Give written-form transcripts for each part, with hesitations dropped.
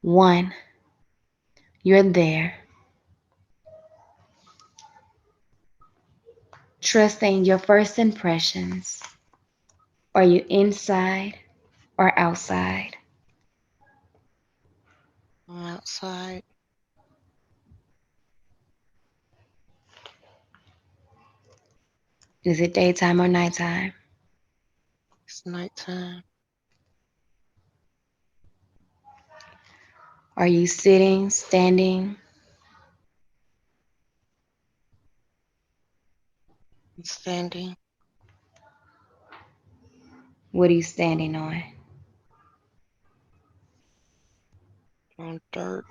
1, you're there, trusting your first impressions. Are you inside or outside? I'm outside. Is it daytime or nighttime? It's nighttime. Are you sitting, standing? I'm standing What are you standing on? on dirt.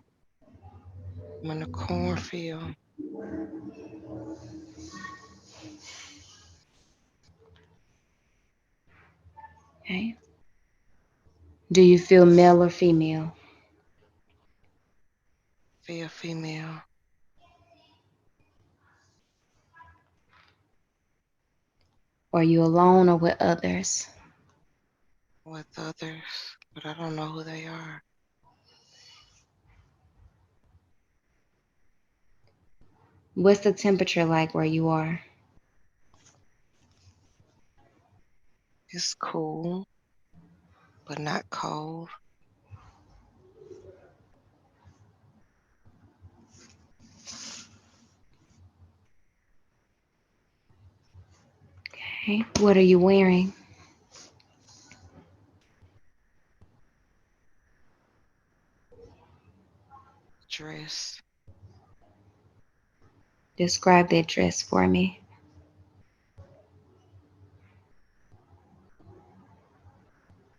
I'm in a cornfield. Okay. Do you feel male or female? Feel female Are you alone or with others? with others, but I don't know who they are. What's the temperature like where you are? It's cool, but not cold. Okay. What are you wearing? Dress. Describe that dress for me.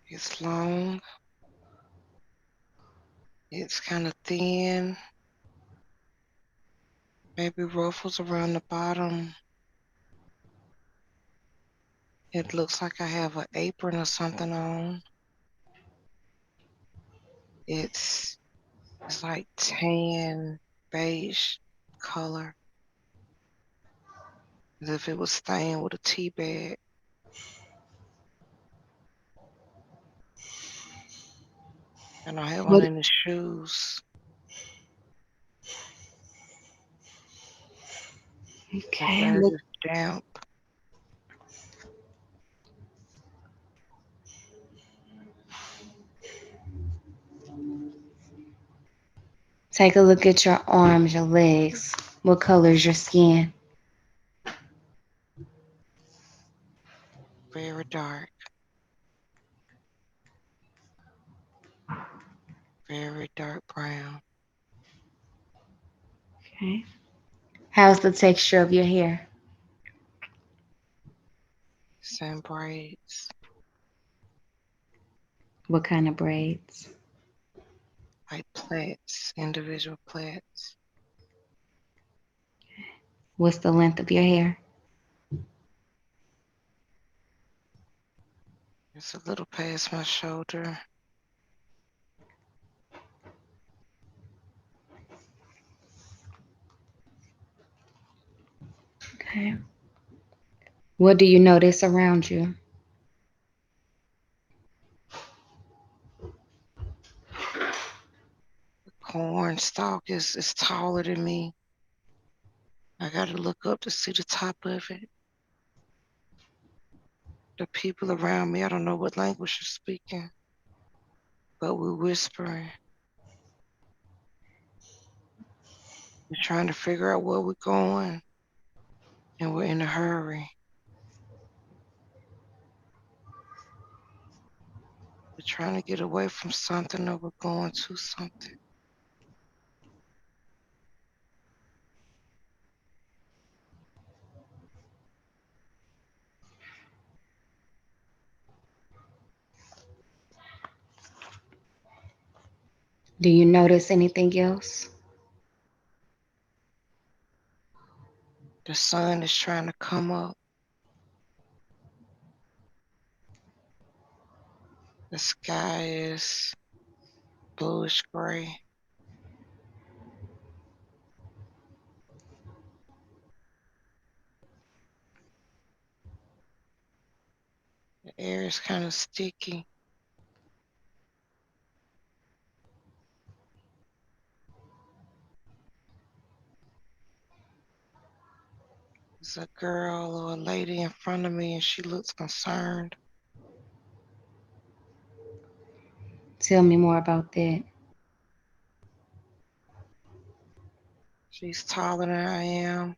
It's long. It's kind of thin. Maybe ruffles around the bottom. It looks like I have an apron or something on. It's it's like tan beige color, as if it was stained with a tea bag. And I have on What any shoes. The okay, dirt look, is damp. take a look at your arms, your legs. What color is your skin? Very dark. Very dark brown. Okay. How's the texture of your hair? Same braids. What kind of braids? Like plaits. Individual plaits. What's the length of your hair? It's a little past my shoulder. Okay. What do you notice around you? The corn stalk is taller than me. I gotta look up to see the top of it. The people around me, I don't know what language they're speaking, but we're whispering. We're trying to figure out where we're going, and we're in a hurry. We're trying to get away from something or we're going to something. Do you notice anything else? The sun is trying to come up. The sky is bluish gray. The air is kind of sticky. There's a girl or a lady in front of me and she looks concerned. Tell me more about that. She's taller than I am.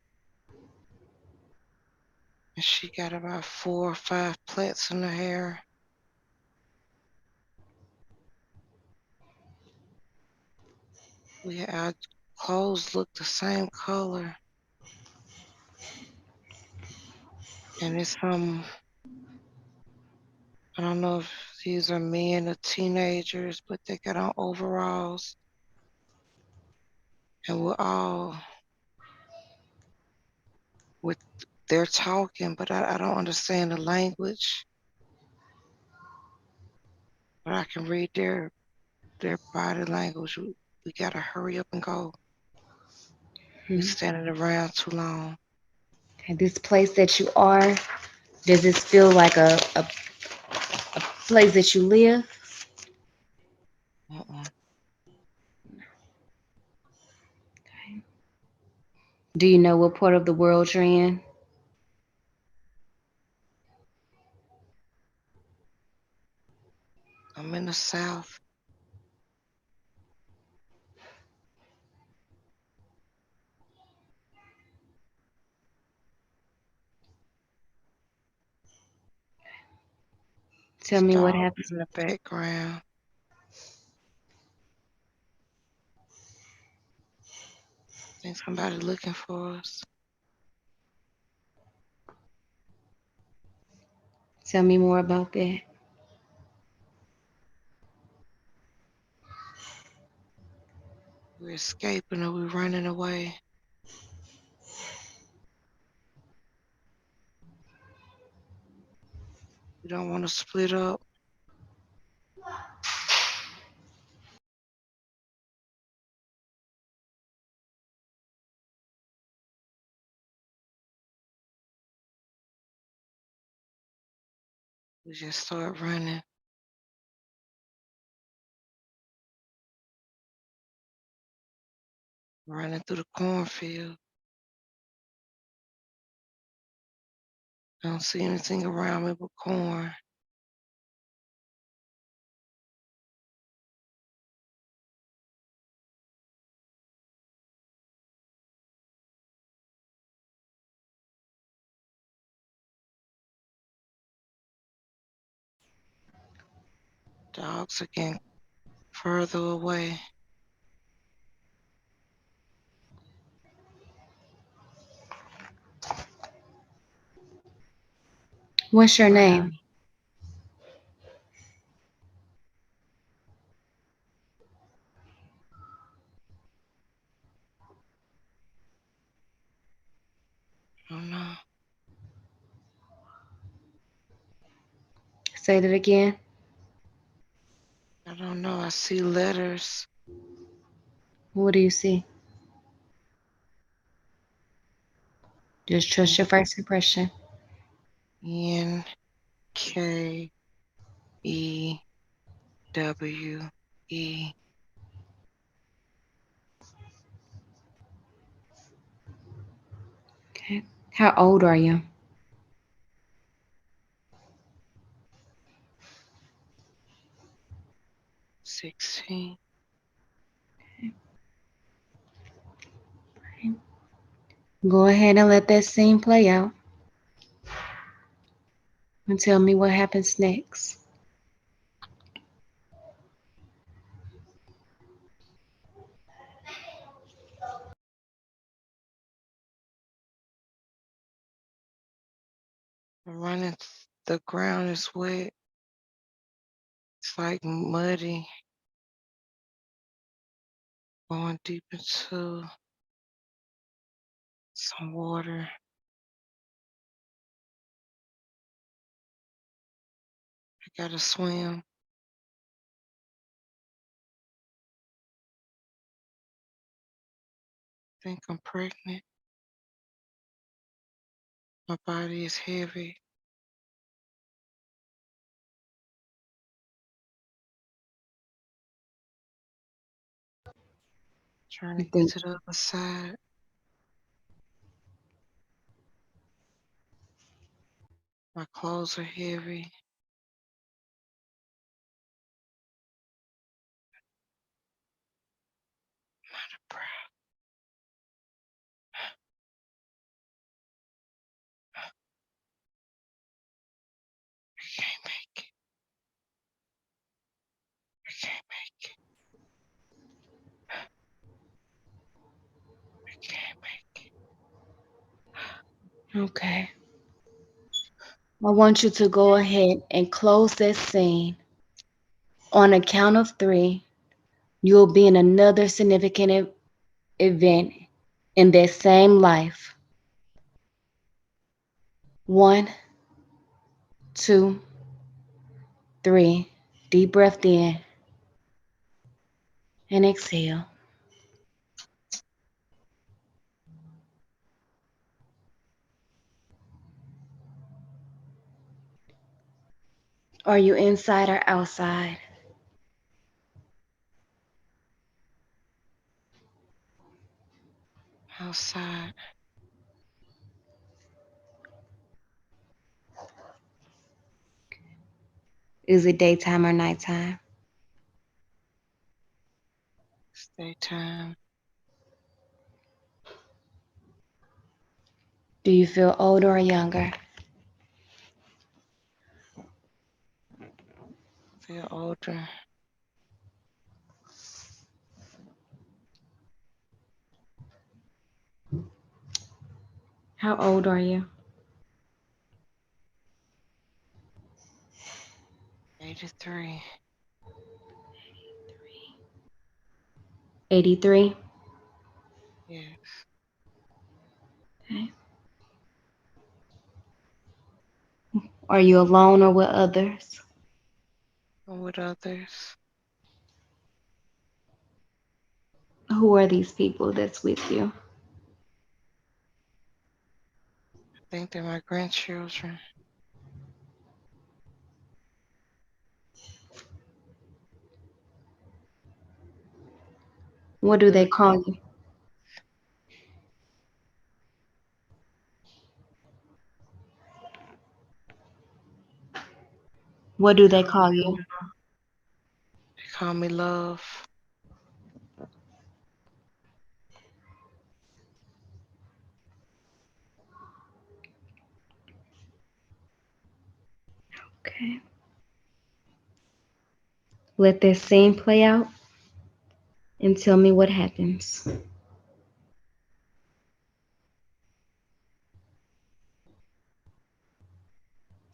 And she got about 4 or 5 plaits in her hair. Our clothes look the same color. And it's I don't know if these are men or teenagers, but they got on overalls. And with they're talking, but I don't understand the language. But I can read their body language. We gotta hurry up and go. We Hmm. standing around too long. Okay, this place that you are, does this feel like a place that you live? Uh-uh. Okay. Do you know what part of the world you're in? I'm in the South. Tell There's me what dogs happened. in the background. I think somebody looking for us. Tell me more about that. We're escaping or we're running away. We don't want to split up. We just start running through the cornfield. I don't see anything around me but corn. Dogs are getting further away. What's your Wow. name? I don't know. Say that again. I don't know. I see letters. What do you see? Just trust your first impression. Nkewe. Okay. How old are you? 16. Go ahead and let that scene play out and tell me what happens next. I'm running. The ground is wet. It's like muddy. Going deep into some water. I gotta swim. I think I'm pregnant. My body is heavy. Trying You to get think to the other side. My clothes are heavy. I can't make it. I can't make it. I can't make it. Okay. I want you to go ahead and close that scene. On a count of 3, you'll be in another significant event in that same life. 1, 2, 3. Deep breath in and exhale. Are you inside or outside? Outside. Is it daytime or nighttime? It's daytime. Do you feel older or younger? Feel older. How old are you? 83. 83. Yes. Okay. Are you alone or with others? I'm with others. Who are these people that's with you? I think they're my grandchildren. What do they call you? What do they call you? They call me Love. Okay. Let this scene play out and tell me what happens.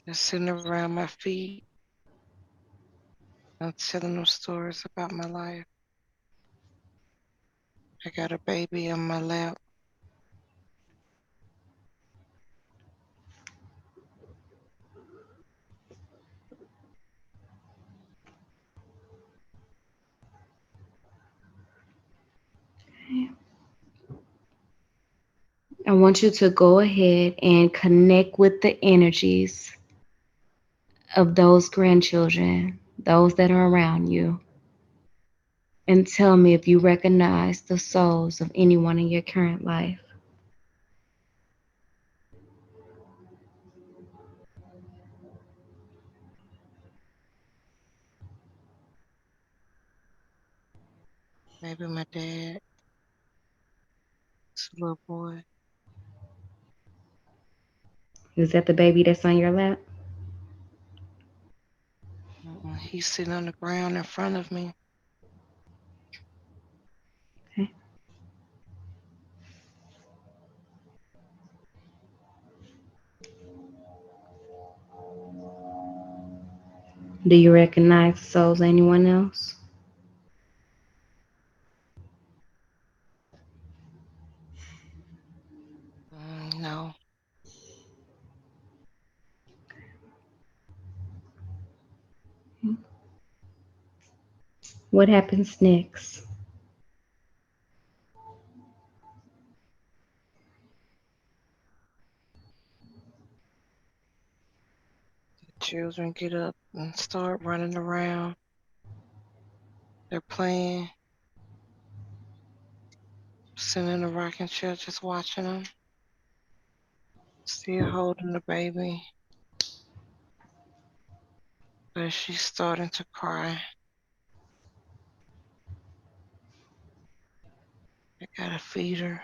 They're sitting around my feet. I'm telling them stories about my life. I got a baby on my lap. I want you to go ahead and connect with the energies of those grandchildren, those that are around you, and tell me if you recognize the souls of anyone in your current life. Maybe my dad. It's a little boy. Is that the baby that's on your lap? He's sitting on the ground in front of me. Okay. Do you recognize the souls of anyone else? No. What happens next? The children get up and start running around. They're playing. Sitting in a rocking chair just watching them. Still holding the baby. but she's starting to cry. I gotta feed her.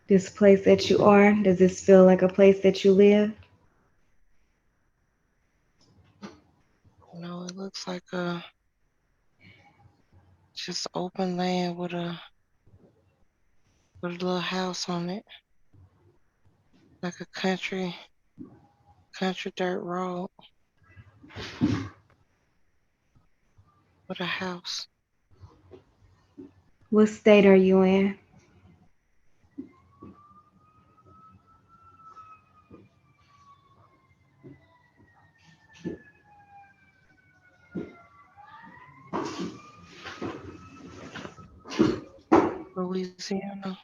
This place that you are, does this feel like a place that you live? No, it looks like a just open land with a little house on it, like a country dirt road with a house. What state are you in? Louisiana.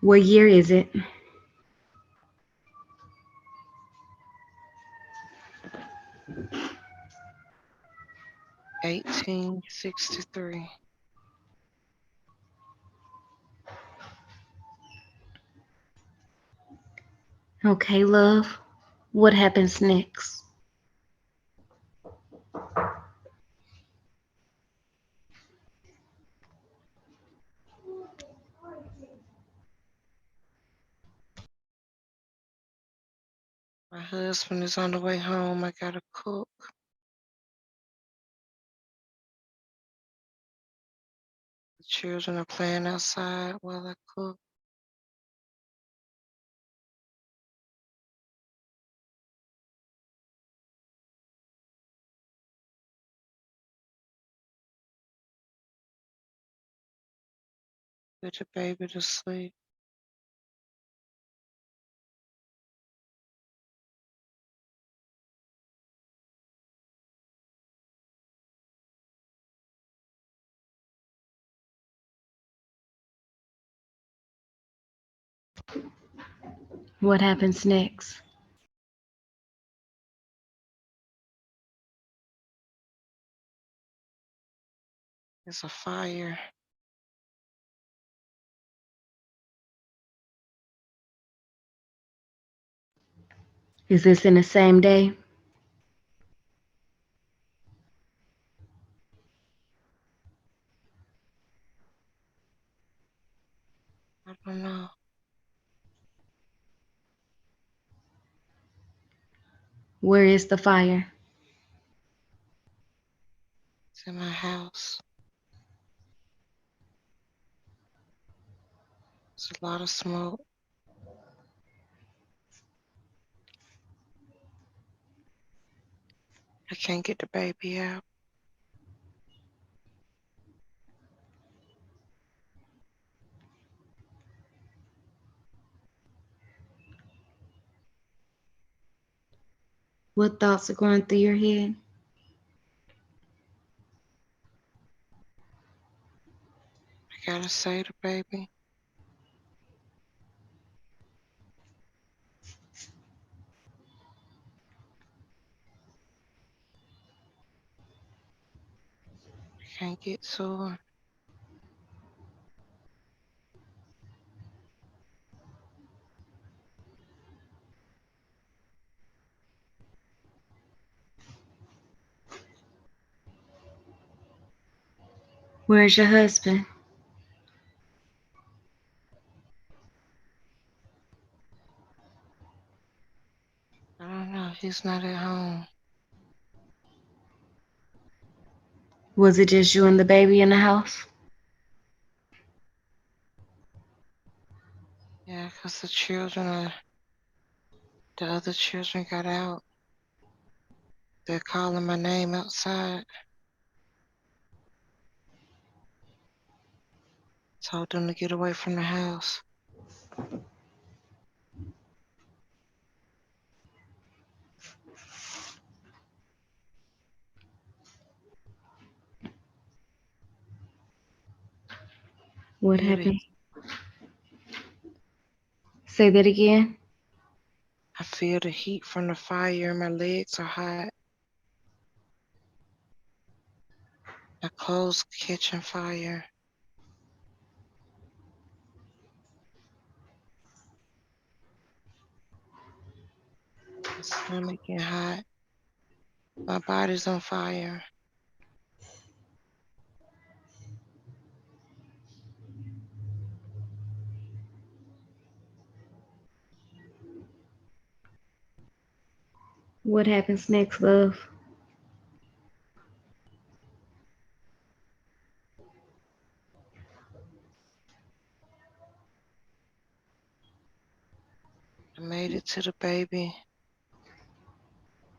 What year is it? 1863. Okay, love. What happens next? My husband is on the way home. I gotta cook. The children are playing outside while I cook. Put the baby to sleep. What happens next? There's a fire. Is this in the same day? I don't know. Where is the fire? It's in my house. There's a lot of smoke. I can't get the baby out. What thoughts are going through your head? I gotta save the baby. I can't get to her. Where's your husband? I don't know. He's not at home. Was it just you and the baby in the house? Yeah, 'cause the other children got out. They're calling my name outside. Told them to get away from the house. What Feel the happened? Say that again. I feel the heat from the fire and my legs are hot. My clothes catching fire. My stomach getting hot. My body's on fire. What happens next, love? I made it to the baby,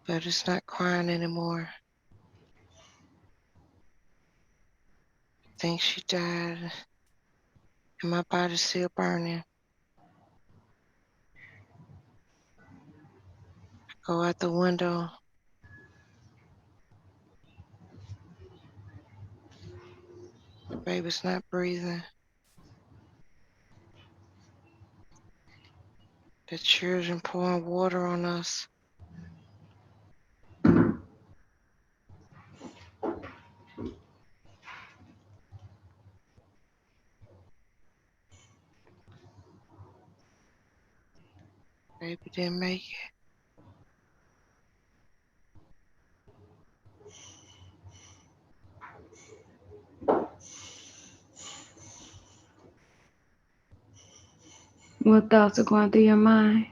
but it's not crying anymore. I think she died, and my body's still burning. I go out the window. The baby's not breathing. The children pouring water on us. Baby didn't make it. What thoughts are going through your mind?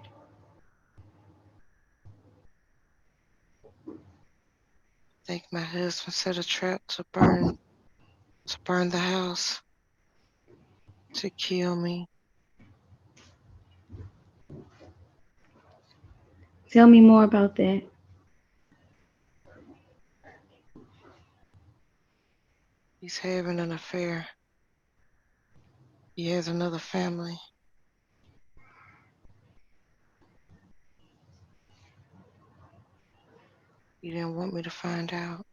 I think my husband set a trap to burn the house, to kill me. Tell me more about that. He's having an affair. He has another family. He didn't want me to find out.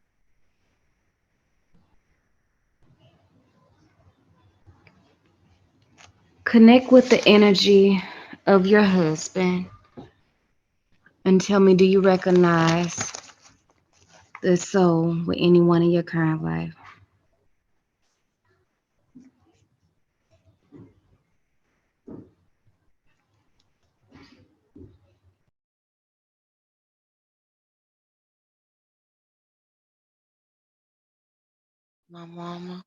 Connect with the energy of your husband and tell me, do you recognize the soul with anyone in your current life? My mama, mom,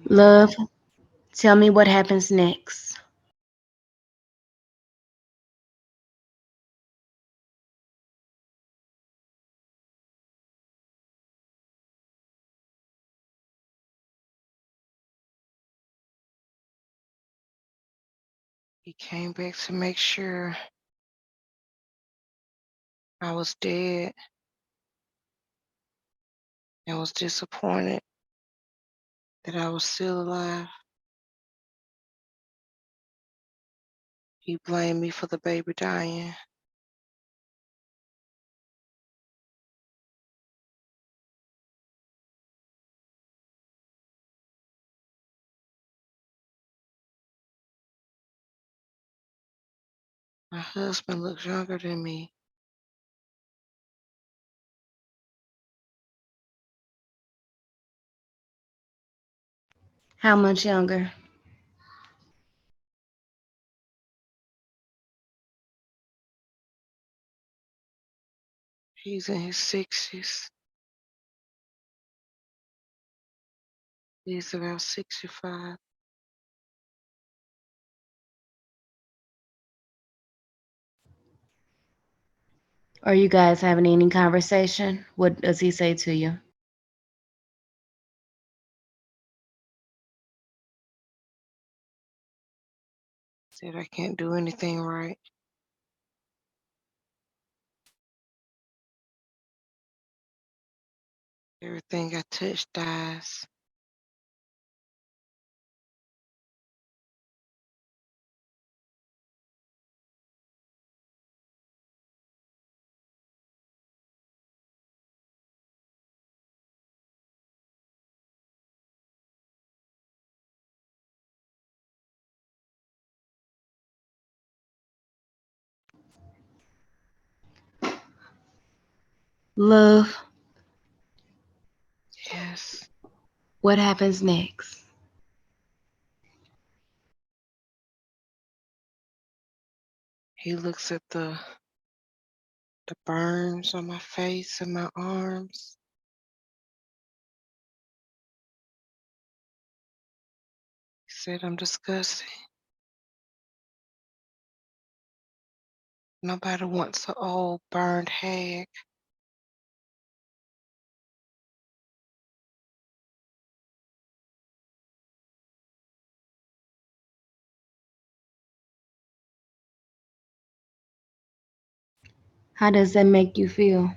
Love, tell me what happens next. he came back to make sure I was dead and was disappointed that I was still alive. He blamed me for the baby dying. My husband looks younger than me. How much younger? He's in his 60s. He's about 65. Are you guys having any conversation? What does he say to you? Said I can't do anything right. Everything I touch dies. Love, Yes. what happens next? He looks at the burns on my face and my arms. He said I'm disgusting. Nobody wants an old burned hag. How does that make you feel?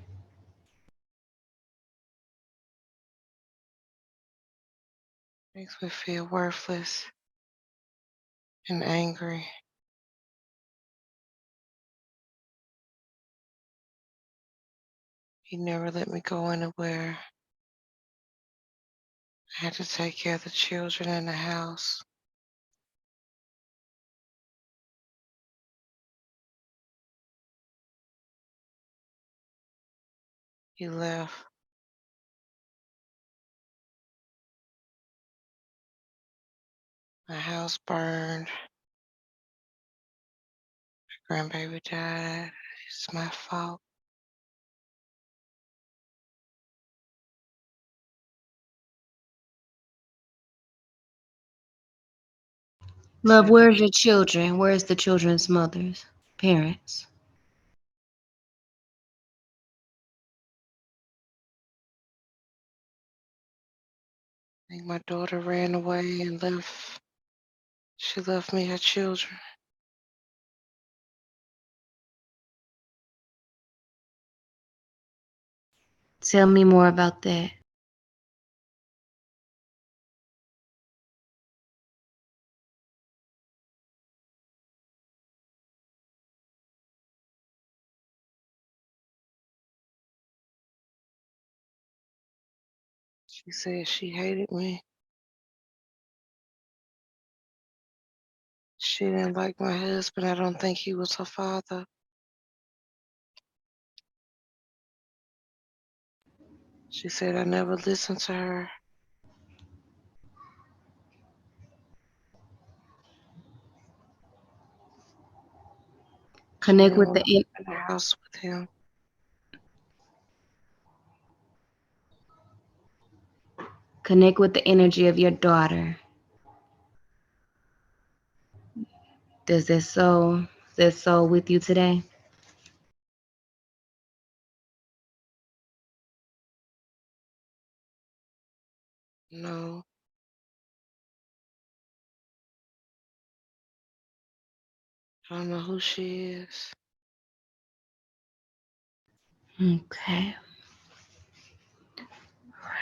Makes me feel worthless and angry. He never let me go anywhere. I had to take care of the children in the house. He left. My house burned. My grandbaby died. It's my fault. He Love, said, I where's your children? Where's the children's mothers, parents? think my daughter ran away and left. She left me her children. Tell me more about that. She said she hated me. She didn't like my husband. I don't think he was her father. She said I never listened to her. She Connect didn't with want the to en- live in the house with him. Connect with the energy of your daughter. Does that soul with you today? No, I don't know who she is. Okay.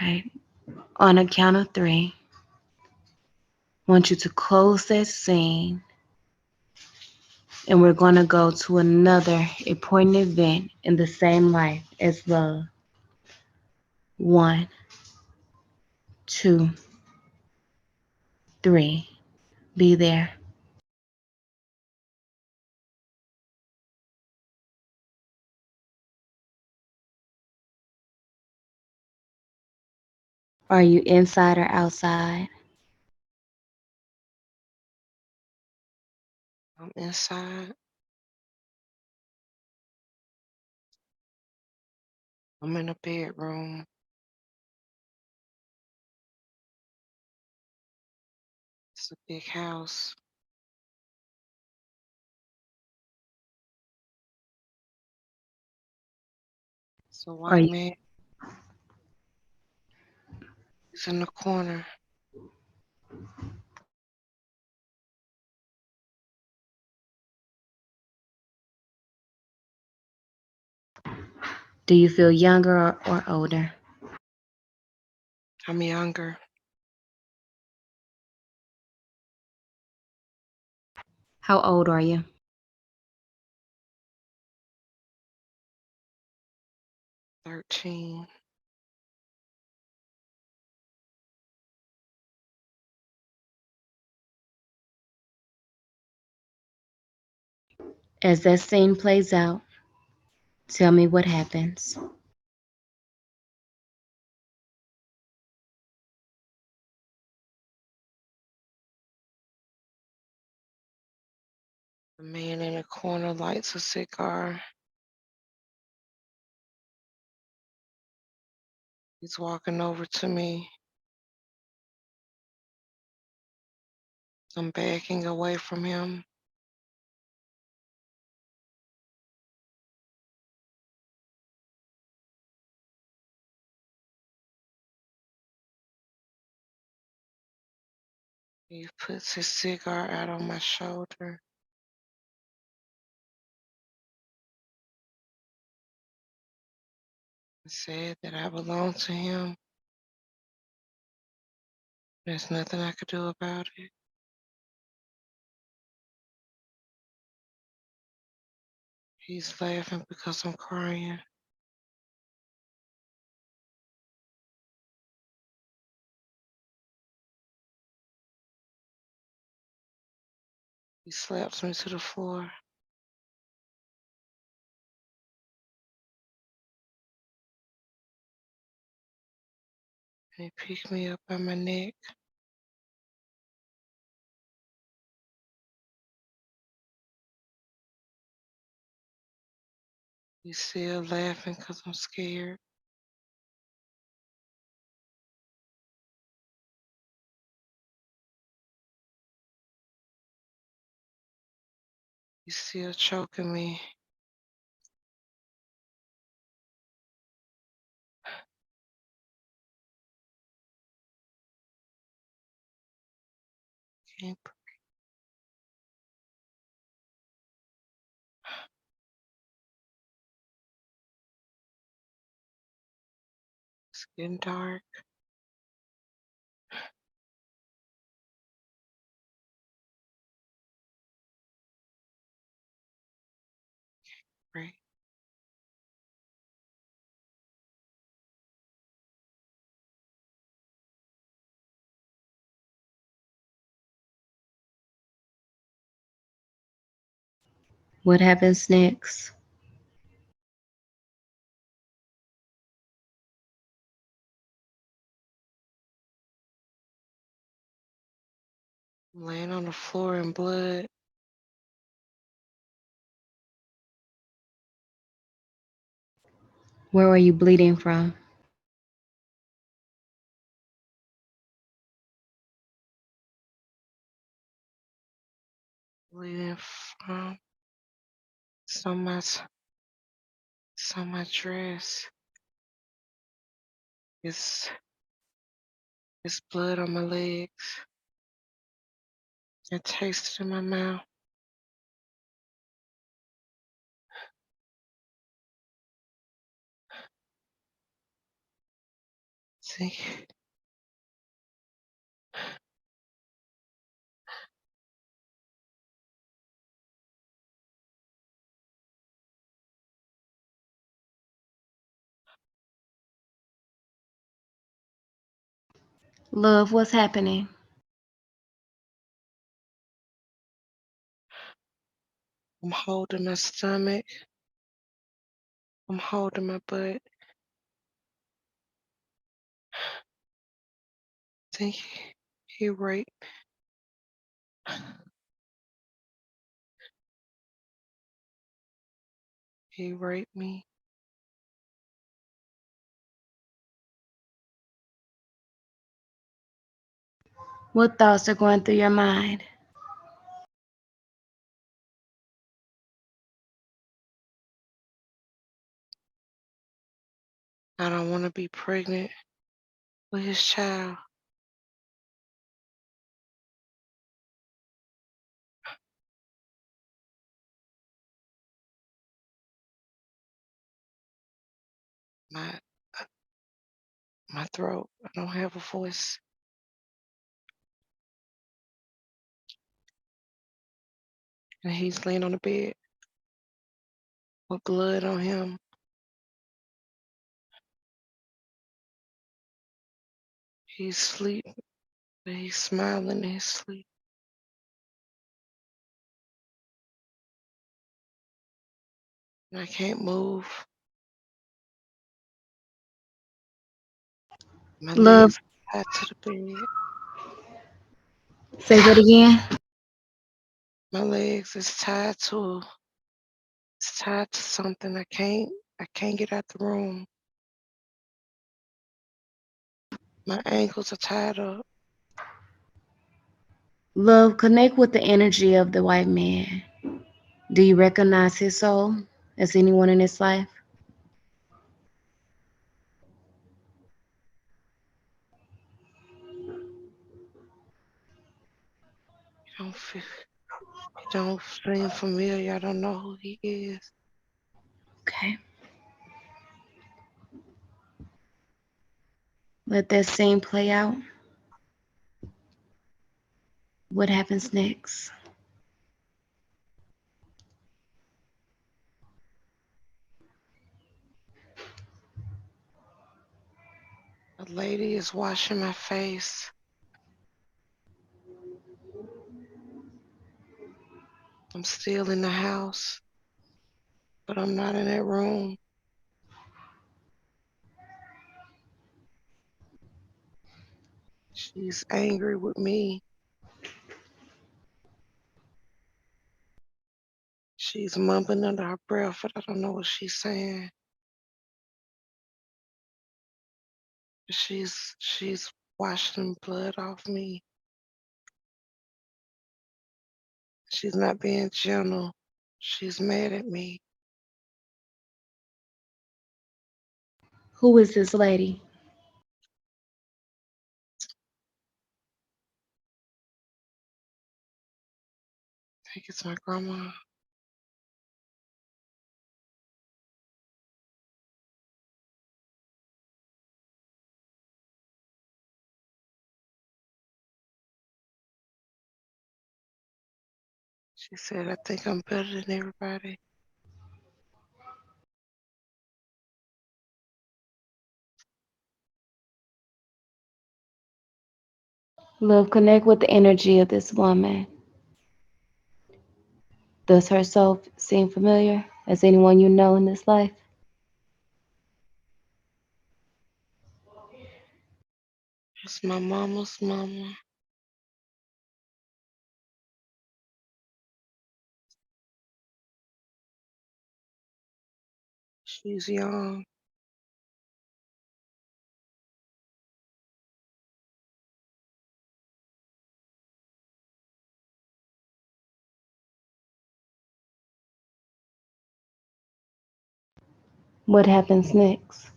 Right. On a count of three, I want you to close that scene, and we're going to go to another important event in the same life as love. One, two, three. Be there. Are you inside or outside? I'm inside. I'm in a bedroom. It's a big house. It's a Are white you, man. He's in the corner. do you feel younger or older? I'm younger. How old are you? 13. As that scene plays out, tell me what happens. The man in the corner lights a cigar. He's walking over to me. I'm backing away from him. He puts his cigar out on my shoulder and said that I belong to him. There's nothing I could do about it. He's laughing because I'm crying. He slaps me to the floor and he picked me up by my neck. He's still laughing because I'm scared. He's still choking me. Can't It's getting dark. Right. What happens next? I'm laying on the floor in blood. Where are you bleeding from? Bleeding from so much. It's on my dress. It's it's blood on my legs. I taste it in my mouth. See, Love, what's happening? I'm holding my stomach. I'm holding my butt. Think he raped. He raped me. What thoughts are going through your mind? I don't want to be pregnant with his child. My my throat. I don't have a voice. And he's laying on the bed with blood on him. He's asleep, but he's smiling in his sleep. And I can't move. My Love, legs tied to the bed. say that again. My legs is tied to it's tied to something. I can't get out the room. My ankles are tied up. Love, connect with the energy of the white man. Do you recognize his soul as anyone in his life? He don't seem familiar. I don't know who he is. Okay. Let that scene play out. What happens next? A lady is washing my face. I'm still in the house, but I'm not in that room. She's angry with me. She's mumbling under her breath, but I don't know what she's saying. She's washing blood off me. She's not being gentle. She's mad at me. Who is this lady? I think it's my grandma. She said, I think I'm better than everybody. Love, connect with the energy of this woman. Does her soul seem familiar as anyone you know in this life? It's my mama's mama. She's young. What happens next?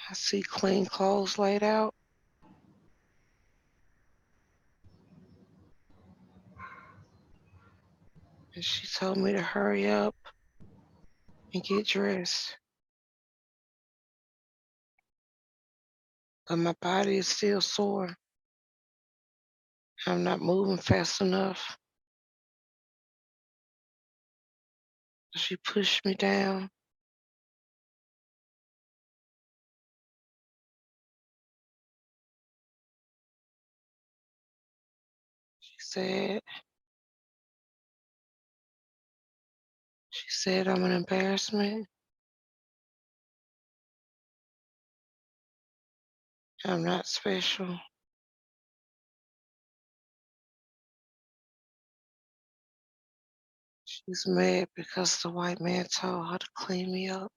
I see clean clothes laid out, and she told me to hurry up and get dressed. But my body is still sore. I'm not moving fast enough. She pushed me down. Said she said I'm an embarrassment. I'm not special. She's mad because the white man told her to clean me up.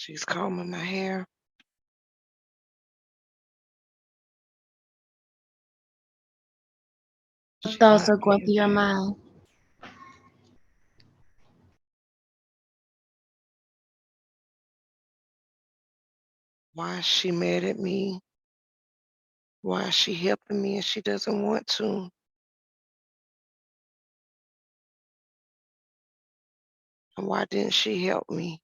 She's combing my hair. What She's thoughts not are going being through your gentle. mind? Why is she mad at me? Why is she helping me and she doesn't want to? And why didn't she help me?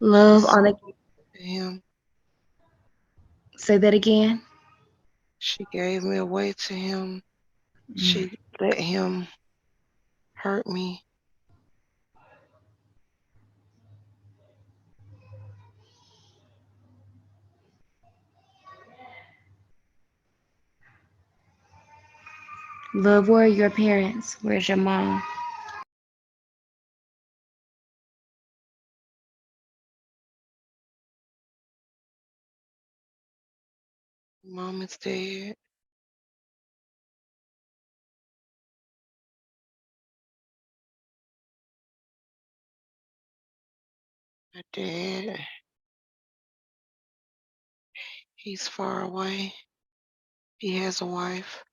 Love She's on a him. Say that again. She gave me away to him. Mm. She let him hurt me. Love, where are your parents? Where's your mom? Mom is dead. My dad, he's far away. He has a wife.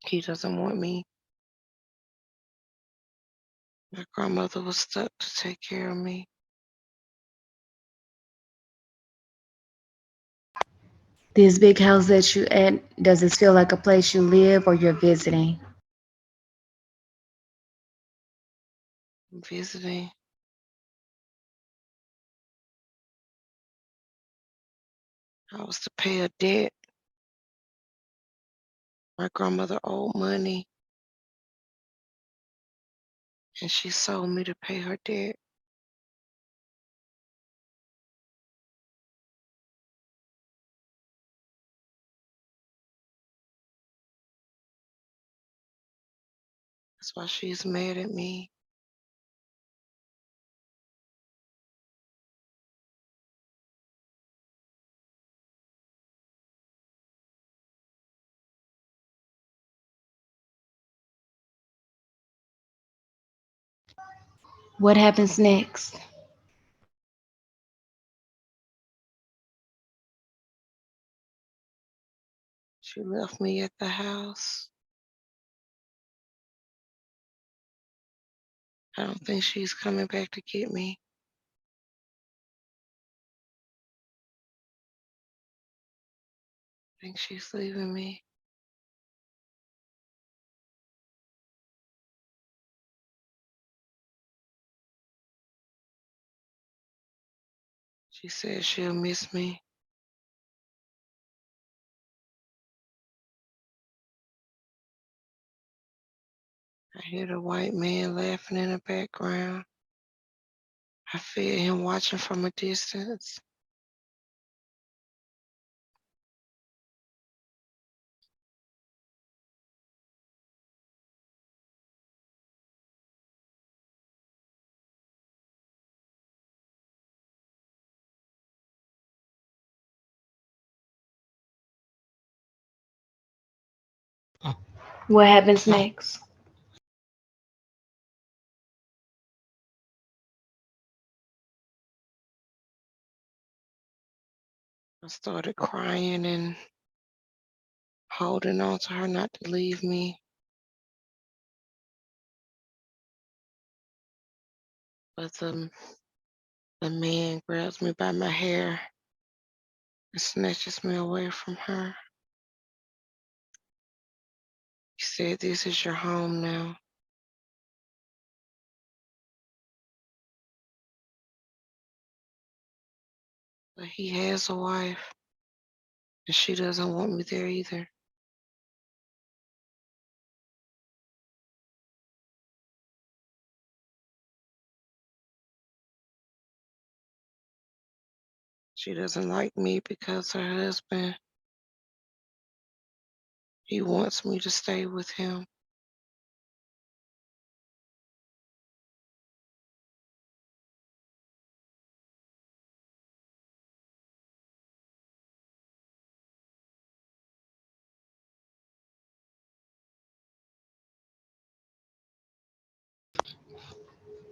He doesn't want me. My grandmother was stuck to take care of me. This big house that you at, does it feel like a place you live or you're visiting? Visiting. I was to pay a debt. My grandmother owed money, and she sold me to pay her debt. That's why she's mad at me. What happens next? She left me at the house. I don't think she's coming back to get me. I think she's leaving me. She said she'll miss me. I hear the white man laughing in the background. I feel him watching from a distance. What happens next? I started crying and holding on to her not to leave me. But the man grabs me by my hair and snatches me away from her. He said, "This is your home now." But he has a wife, and she doesn't want me there either. She doesn't like me because her husband, he wants me to stay with him.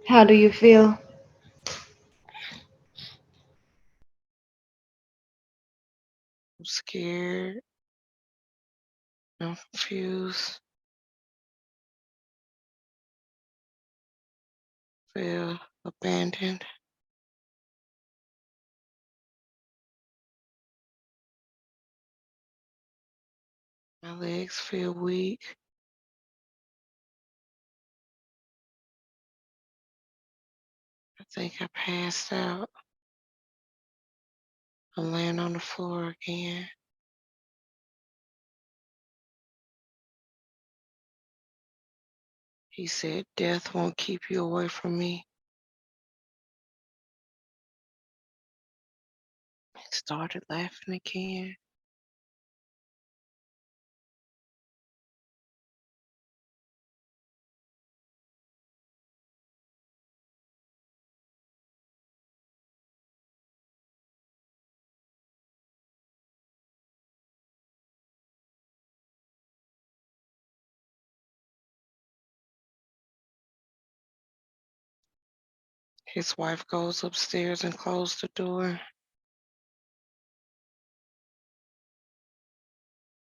How do you feel? I'm scared. I'm confused. Feel abandoned. My legs feel weak. I think I passed out. I'm laying on the floor again. He said, death won't keep you away from me. He started laughing again. His wife goes upstairs and closes the door.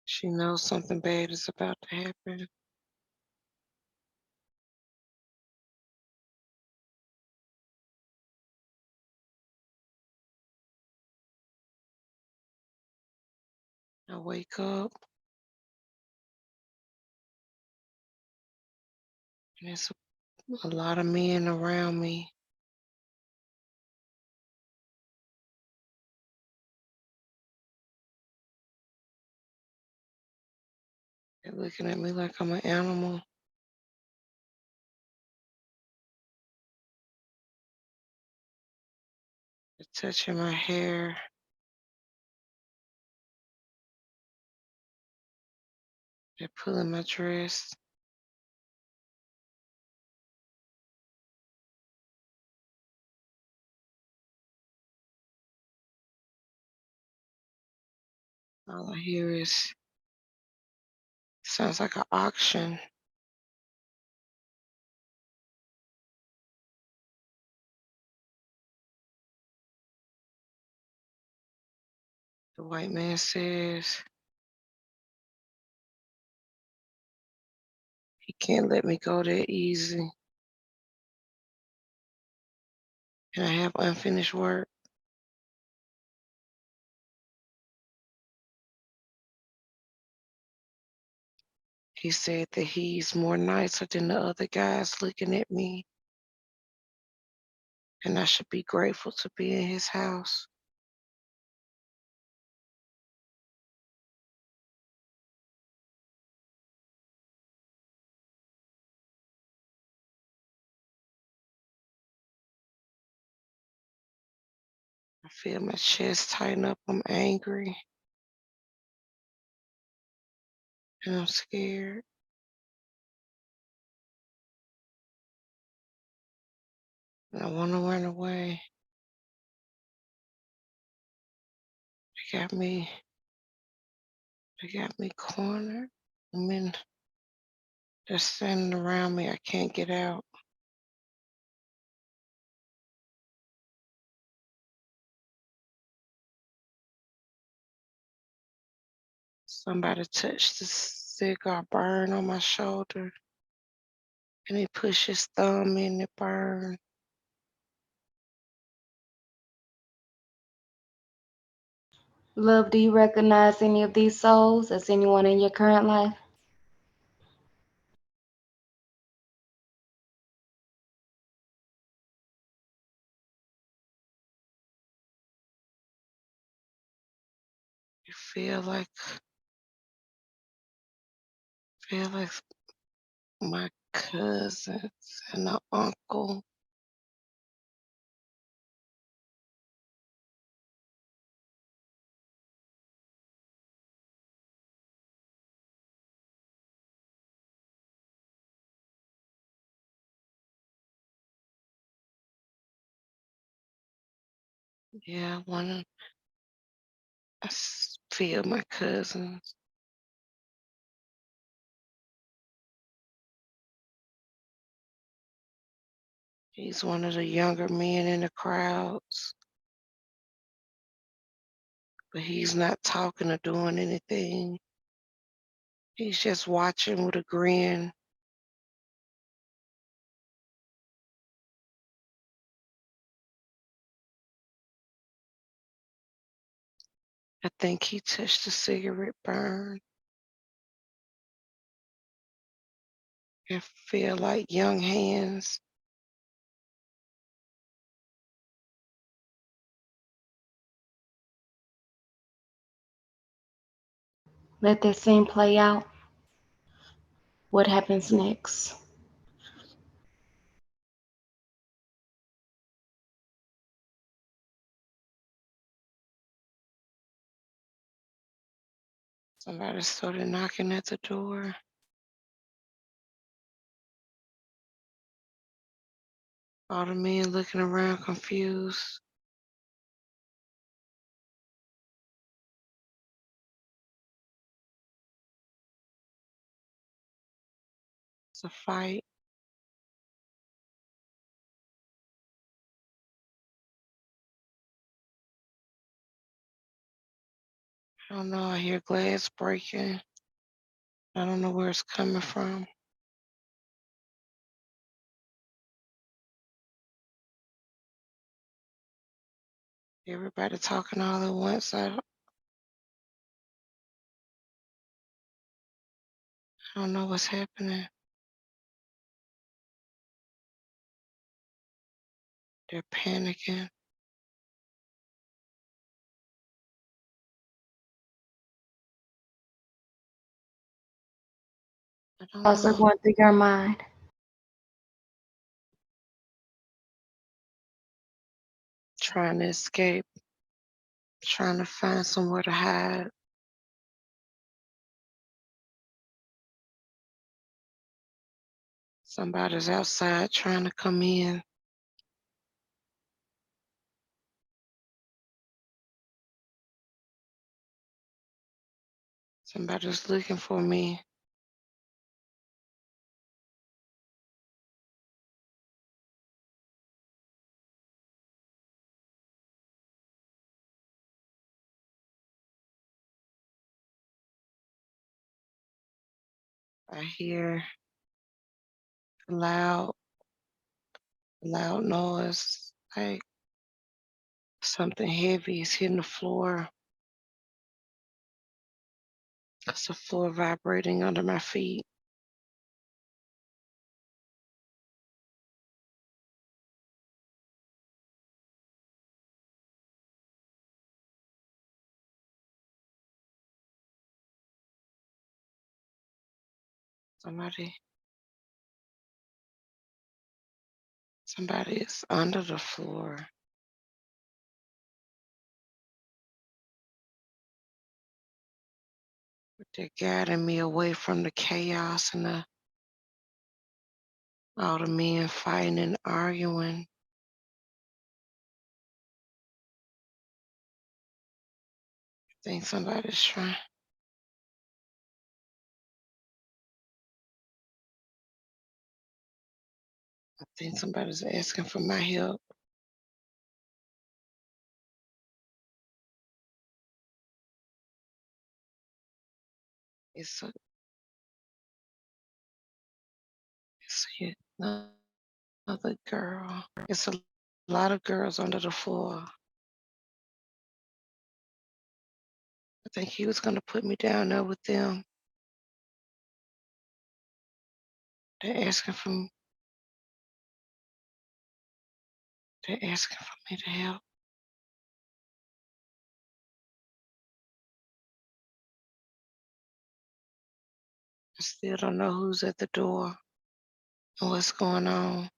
She knows something bad is about to happen. I wake up and there's a lot of men around me. They're looking at me like I'm an animal. They're touching my hair. They're pulling my dress. All I hear is sounds like an auction. The white man says he can't let me go that easy. And I have unfinished work. He said that he's more nicer than the other guys looking at me, and I should be grateful to be in his house. I feel my chest tighten up. I'm angry and I'm scared. And I want to run away. They got me. They got me cornered. I mean, they're standing around me. I can't get out. Somebody touched the cigar burn on my shoulder, and he pushed his thumb in the burn. Love, do you recognize any of these souls as anyone in your current life? You feel like my cousins and the uncle. Yeah, feel my cousins. He's one of the younger men in the crowds, but he's not talking or doing anything. He's just watching with a grin. I think he touched the cigarette burn and feel like young hands. Let that scene play out. What happens next? Somebody started knocking at the door. All the men looking around confused. It's a fight. I don't know. I hear glass breaking. I don't know where it's coming from. Everybody talking all at once. I don't know what's happening. They're panicking. I don't Also know. going through your mind. Trying to escape. Trying to find somewhere to hide. Somebody's outside trying to come in. Somebody's looking for me. I hear loud, loud noise, like something heavy is hitting the floor. It's the floor vibrating under my feet. Somebody, somebody is under the floor. They're guiding me away from the chaos and all the men fighting and arguing. I think somebody's trying. I think somebody's asking for my help. It's a, it's another girl. It's a lot of girls under the floor. I think he was gonna put me down there with them. They're asking for they're asking for me to help. I still don't know who's at the door and what's going on.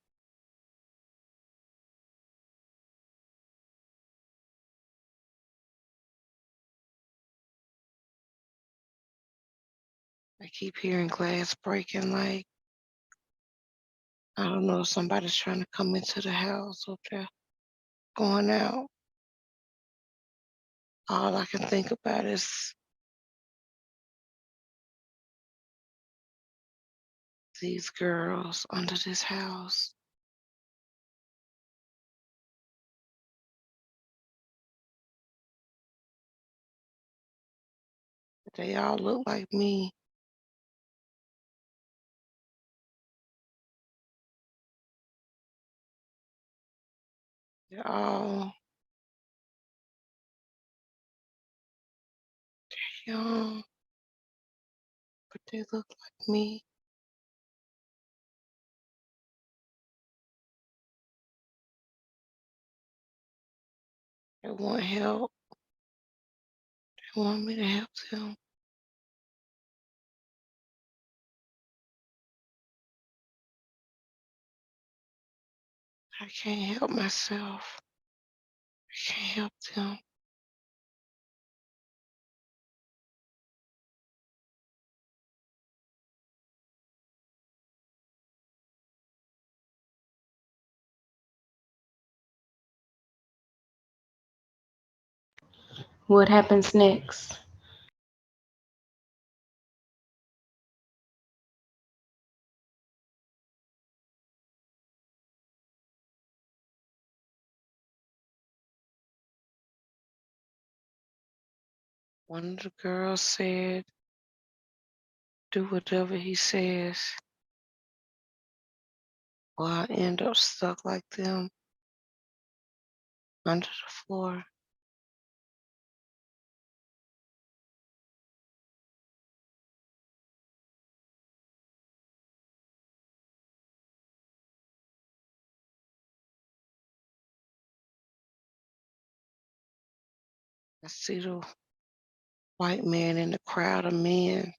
I keep hearing glass breaking like I don't know if somebody's trying to come into the house or they're going out. All I can think about is these girls under this house. They all look like me. They're all young, but they look like me. They want help. They want me to help them. I can't help myself. I can't help them. What happens next? One of the girls said, do whatever he says, or I end up stuck like them under the floor. I see the white man in the crowd of men.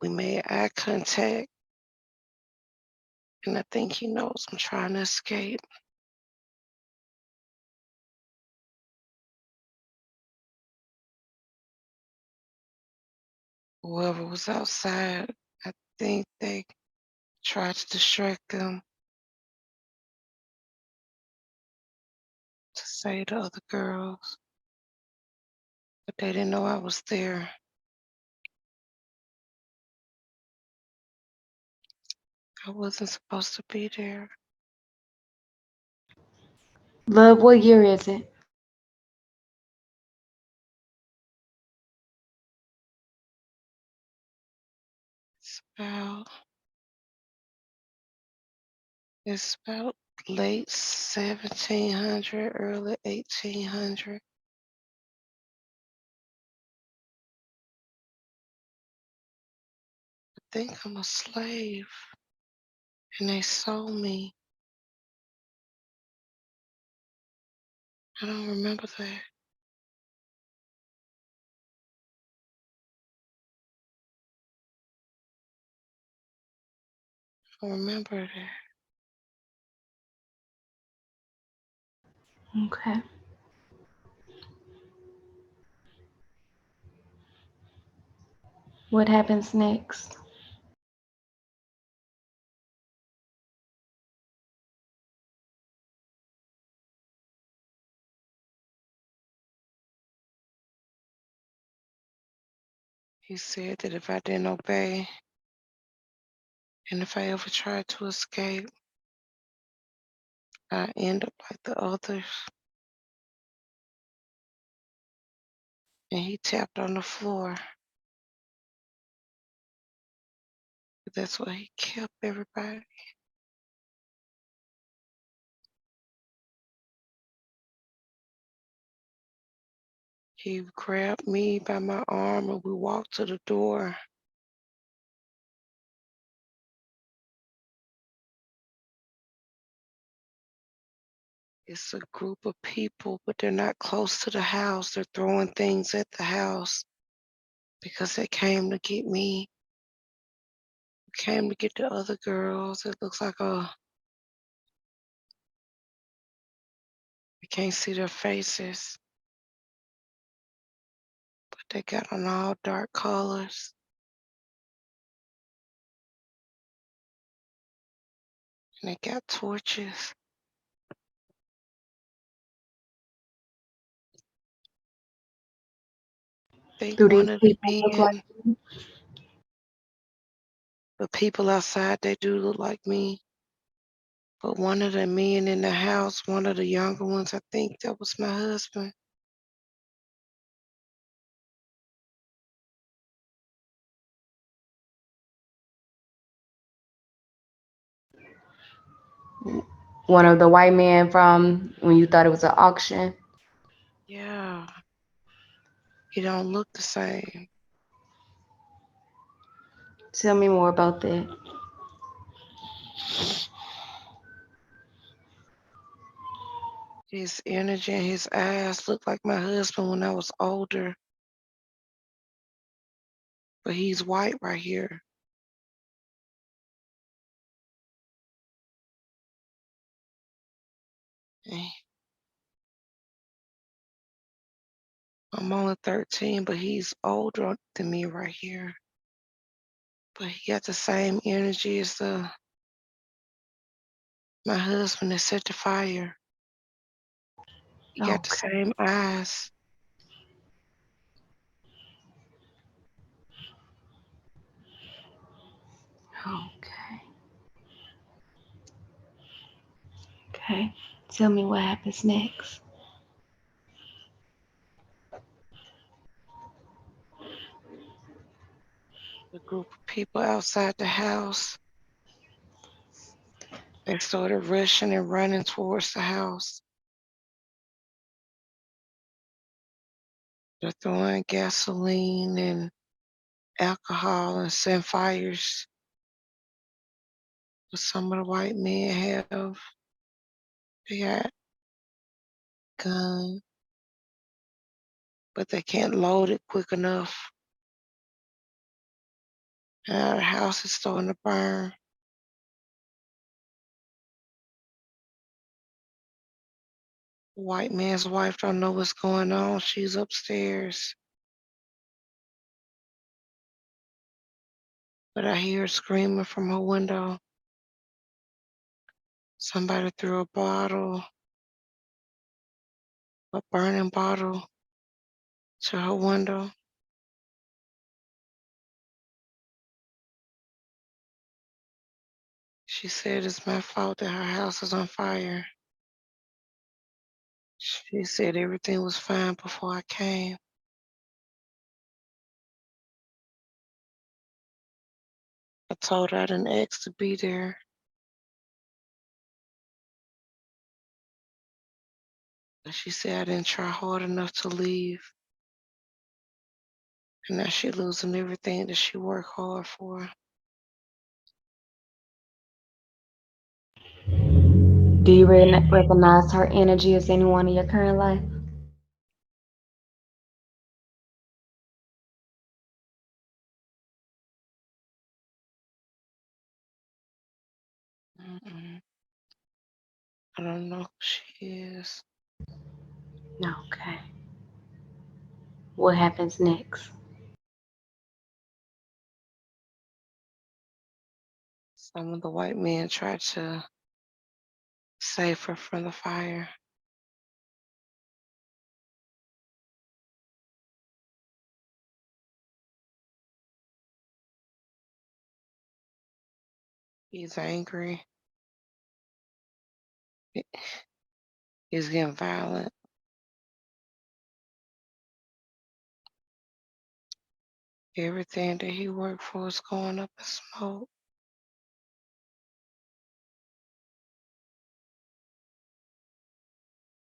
We made eye contact, and I think he knows I'm trying to escape. Whoever was outside, I think they tried to distract them to say to other girls, but they didn't know I was there. I wasn't supposed to be there. Love, what year is it? About it's about late 1700, early 1800. I think I'm a slave, and they sold me. I don't remember that. I don't remember that. Okay. What happens next? He said that if I didn't obey, and if I ever tried to escape, I end up like the others. And he tapped on the floor. That's why he kept everybody. He grabbed me by my arm and we walked to the door. It's a group of people, but they're not close to the house. They're throwing things at the house because they came to get me, came to get the other girls. It looks like I can't see their faces, but they got on all dark colors and they got torches. I think Do one these of the people look like men, the people outside, they do look like me. But one of the men in the house, one of the younger ones, I think that was my husband. one of the white men from when you thought it was an auction? Yeah, he don't look the same. Tell me more about that. His energy and his eyes look like my husband when I was older, but he's white right here. And I'm only 13, but he's older than me right here. But he got the same energy as my husband that set the fire. He got the Okay. same eyes. Okay. Okay. Tell me what happens next. The group of people outside the house, they started rushing and running towards the house. They're throwing gasoline and alcohol and setting fires. But some of the white men they got guns, but they can't load it quick enough. Now the house is starting to burn. The white man's wife don't know what's going on. She's upstairs. But I hear her screaming from her window. Somebody threw a burning bottle to her window. She said it's my fault that her house is on fire. She said everything was fine before I came. I told her I didn't ask to be there. But she said I didn't try hard enough to leave. And now she losing everything that she worked hard for. Do you recognize her energy as anyone in your current life? Mm-mm. I don't know who she is. Okay. What happens next? Some of the white men tried to save her from the fire. He's angry. He's getting violent. Everything that he worked for is going up in smoke.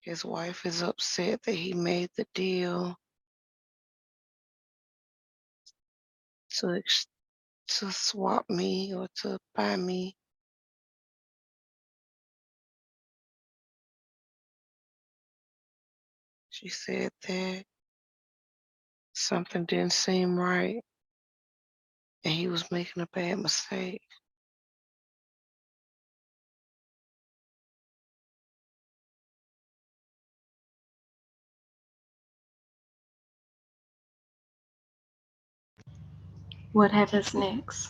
His wife is upset that he made the deal to to swap me or to buy me. She said that something didn't seem right and he was making a bad mistake. What happens next?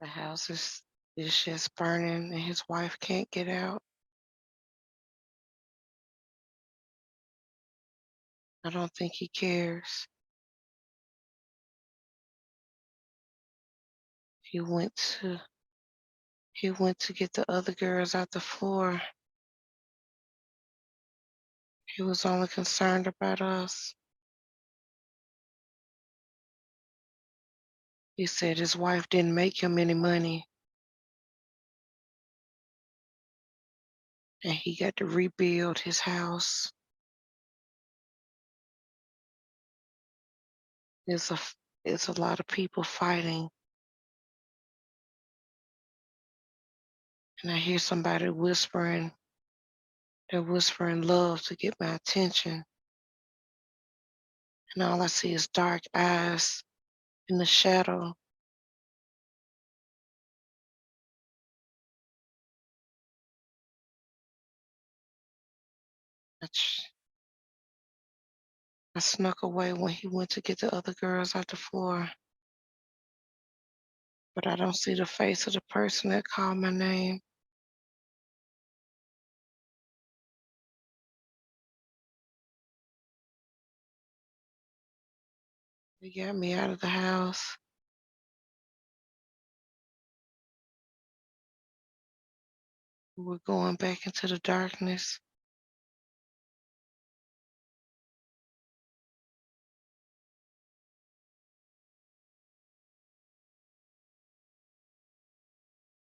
The house is just burning and his wife can't get out. I don't think he cares. He went to he went to get the other girls out the floor. He was only concerned about us. He said his wife didn't make him any money and he got to rebuild his house. It's a it's a lot of people fighting, and I hear somebody whispering. They're whispering love to get my attention, and all I see is dark eyes in the shadow. I snuck away when he went to get the other girls off the floor, but I don't see the face of the person that called my name. They got me out of the house. We're going back into the darkness.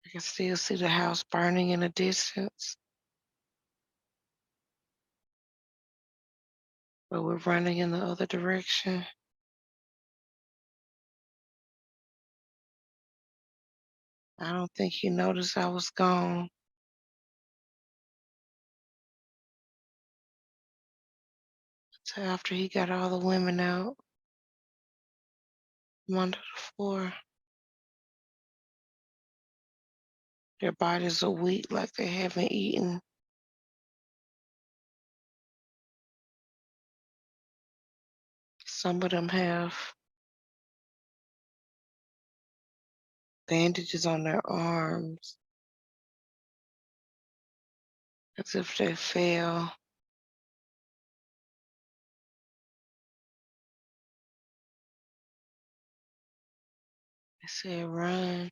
I can still see the house burning in the distance, but we're running in the other direction. I don't think he noticed I was gone until after he got all the women out from under the floor. Their bodies are weak like they haven't eaten. Some of them have bandages on their arms as if they fell. They said, run.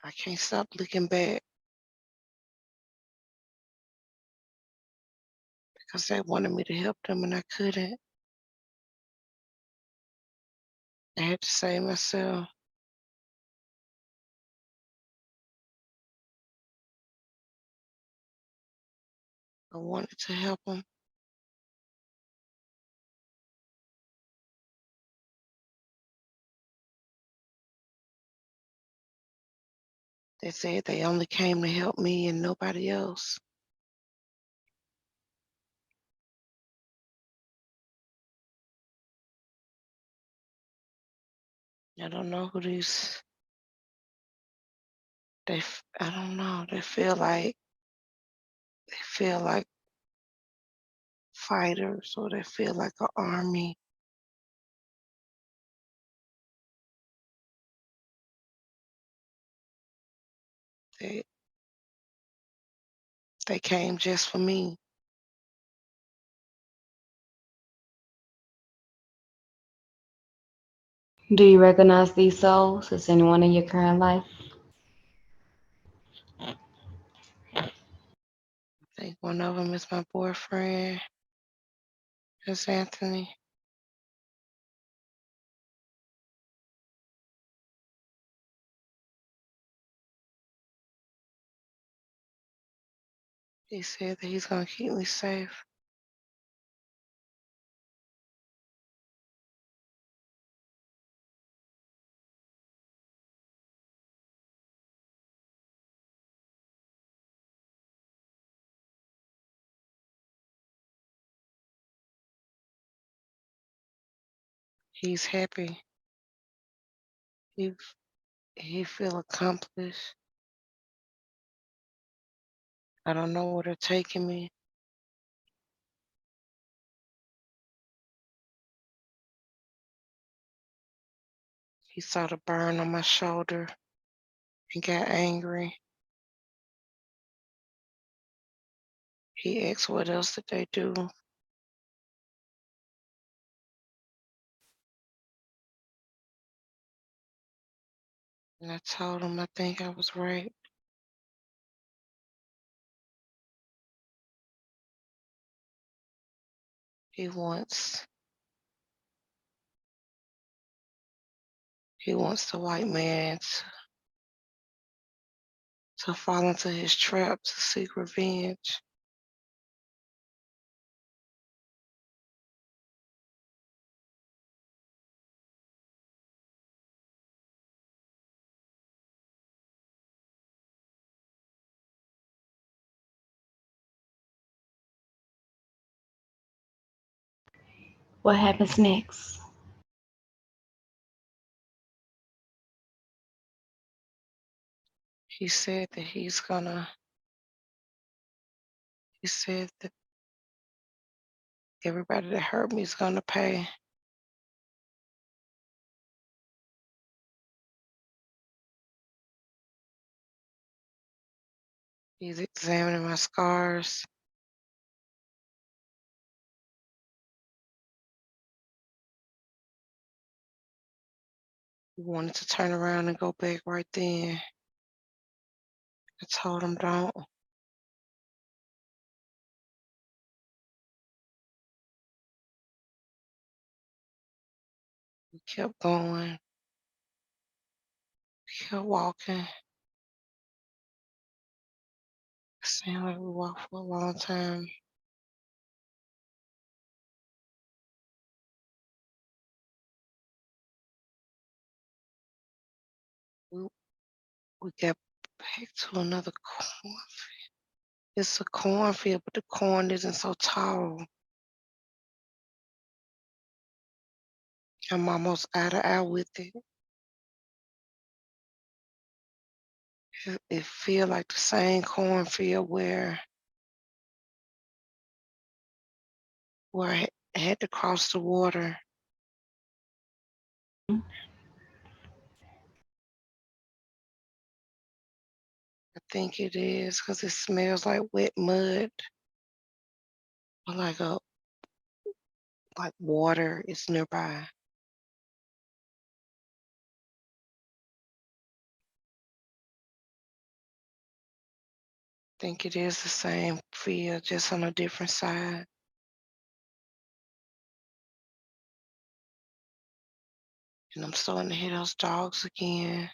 I can't stop looking back because they wanted me to help them and I couldn't. I had to save myself. I wanted to help them. They said they only came to help me and nobody else. I don't know who these. I don't know. They feel like fighters or they feel like an army. They they came just for me. Do you recognize these souls as anyone in your current life? I think one of them is my boyfriend. It's Anthony. He said that he's gonna keep me safe. He's happy. He he feel accomplished. I don't know where they're taking me. He saw the burn on my shoulder and got angry. He asked what else did they do. And I told him I think I was right. He wants he wants the white man to fall into his trap to seek revenge. What happens next? He said that he said that everybody that hurt me is gonna pay. He's examining my scars. He wanted to turn around and go back right then. I told him don't. We kept going, kept walking. It seemed like we walked for a long time. We, we got back to another corn. It's a cornfield, but the corn isn't so tall. I'm almost out of eye with it. It feel like the same cornfield where I had to cross the water. I think it is because it smells like wet mud, or like water is nearby. Think it is the same field, just on a different side. And I'm starting to hear those dogs again.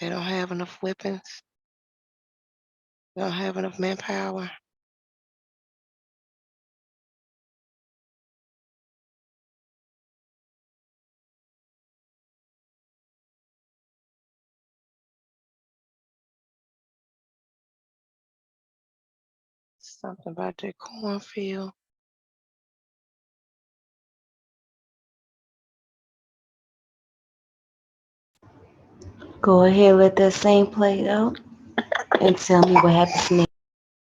They don't have enough weapons. They don't have enough manpower. Something about that cornfield. Go ahead, let that scene play out, and tell me what happens next.